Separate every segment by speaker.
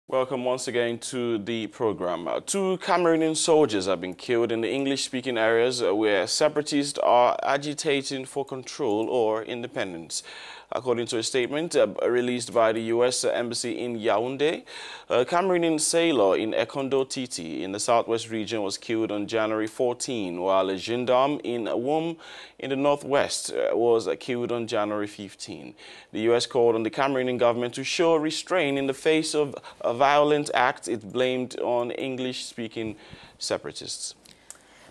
Speaker 1: Welcome once again to the program. Two Cameroonian soldiers have been killed in the English-speaking areas where separatists are agitating for control or independence. According to a statement released by the U.S. Embassy in Yaounde, a Cameroonian sailor in Ekondo-Titi in the southwest region was killed on January 14, while a gendarme in Yaounde in the northwest was killed on January 15. The U.S. called on the Cameroonian government to show restraint in the face of a violent act it blamed on English-speaking separatists.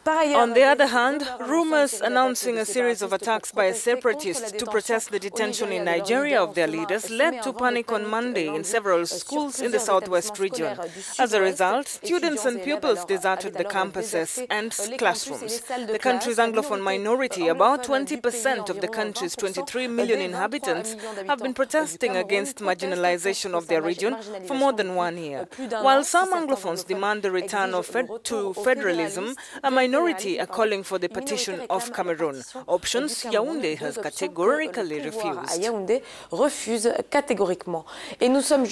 Speaker 2: On the other hand, rumors announcing a series of attacks by separatists to protest the detention in Nigeria of their leaders led to panic on Monday in several schools in the southwest region. As a result, students and pupils deserted the campuses and classrooms. The country's Anglophone minority, about 20% of the country's 23 million inhabitants, have been protesting against marginalization of their region for more than 1 year. While some Anglophones demand the return to federalism, a minority are calling for the partition of Cameroon. Options Yaounde has categorically refused.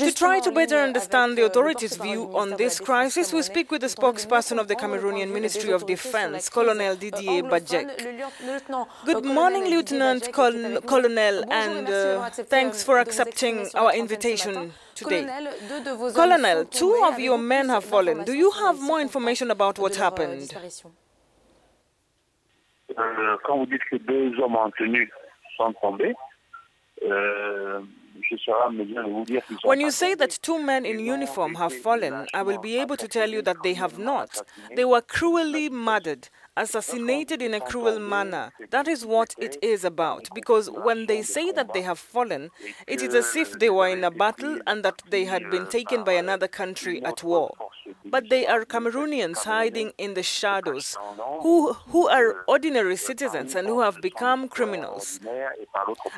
Speaker 2: To try to better understand the authorities' view on this crisis, we speak with the spokesperson of the Cameroonian Ministry of Defense, Colonel Didier Bajek. Good morning, Lieutenant Colonel, and thanks for accepting our invitation today. Colonel, 2 of your men have fallen. Do you have more information about what happened?
Speaker 3: Quand vous dites que 2 hommes en tenue sont tombés,
Speaker 2: when you say that 2 men in uniform have fallen, I will be able to tell you that they have not. They were cruelly murdered, assassinated in a cruel manner. That is what it is about, because when they say that they have fallen, it is as if they were in a battle and that they had been taken by another country at war. But they are Cameroonians hiding in the shadows, who are ordinary citizens and who have become criminals.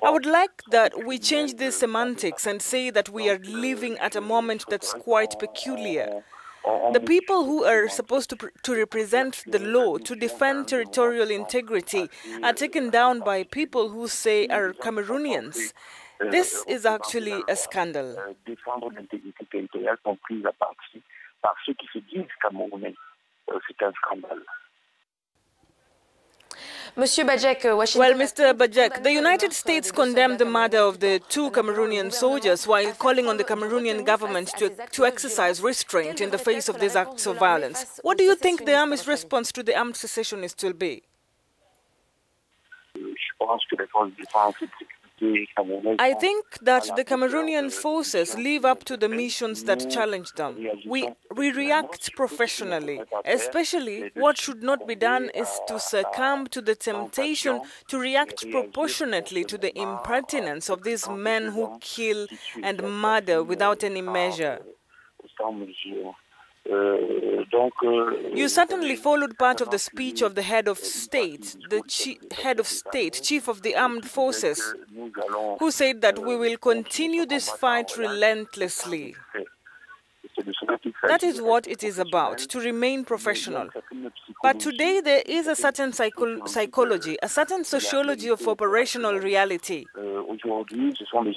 Speaker 2: I would like that we change this semantics and say that we are living at a moment that's quite peculiar. The people who are supposed to represent the law, to defend territorial integrity, are taken down by people who say are Cameroonians. This is actually a scandal.
Speaker 4: Well,
Speaker 2: Mr. Bajek, the United States condemned the murder of the 2 Cameroonian soldiers while calling on the Cameroonian government to exercise restraint in the face of these acts of violence. What do you think the Army's response to the armed secessionists will be? I think that the Cameroonian forces live up to the missions that challenge them. We react professionally. Especially, what should not be done is to succumb to the temptation to react proportionately to the impertinence of these men who kill and murder without any measure. You certainly followed part of the speech of the head of state, chief of the armed forces, who said that we will continue this fight relentlessly. That is what it is about, to remain professional. But today there is a certain psychology, a certain sociology of operational reality.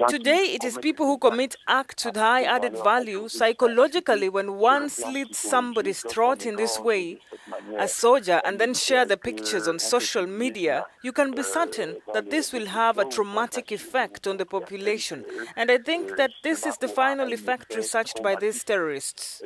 Speaker 2: Today it is people who commit acts with high added value. Psychologically, when one slits somebody's throat in this way, a soldier, and then share the pictures on social media, you can be certain that this will have a traumatic effect on the population. And I think that this is the final effect researched by these terrorists.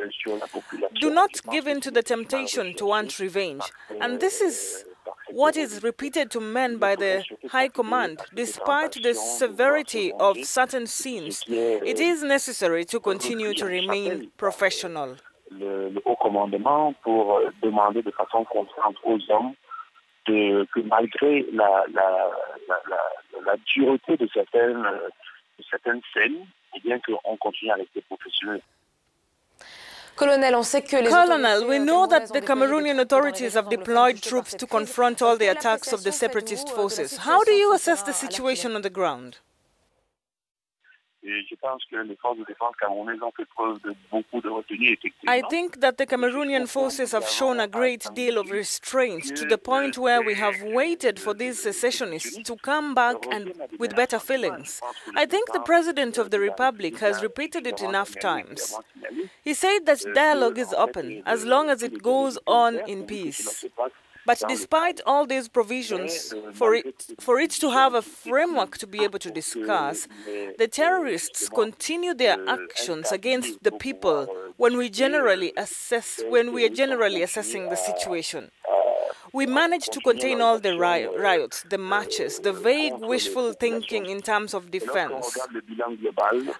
Speaker 2: Do not give in to the temptation to want revenge. And this is what is repeated to men by the High Command. Despite the severity of certain scenes, it is necessary to continue to remain professional.
Speaker 3: Le haut commandement pour demander de façon constante aux hommes que malgré la dureté de certaines scènes, eh bien qu'on continue à rester professionnel.
Speaker 2: Colonel, we know that the Cameroonian authorities have deployed troops to confront all the attacks of the separatist forces. How do you assess the situation on the ground? I think that the Cameroonian forces have shown a great deal of restraint to the point where we have waited for these secessionists to come back and with better feelings. I think the President of the Republic has repeated it enough times. He said that dialogue is open as long as it goes on in peace. But despite all these provisions, for it to have a framework to be able to discuss, the terrorists continue their actions against the people when we are generally assessing the situation. We managed to contain all the riots, the marches, the vague wishful thinking in terms of defense.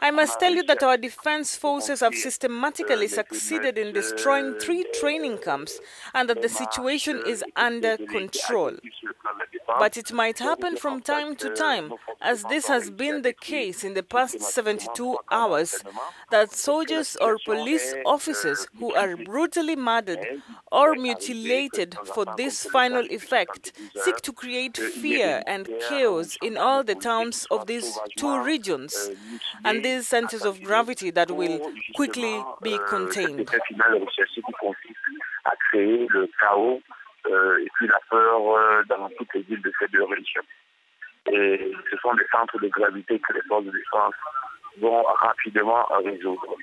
Speaker 2: I must tell you that our defense forces have systematically succeeded in destroying 3 training camps and that the situation is under control. But it might happen from time to time, as this has been the case in the past 72 hours, that soldiers or police officers who are brutally murdered or mutilated for this final effect seek to create fear and chaos in all the towns of these 2 regions and these centers of gravity that will quickly be contained.
Speaker 3: Et puis la peur dans toutes les villes de ces 2 régions. Et ce sont des centres de gravité que les forces de défense vont rapidement résoudre.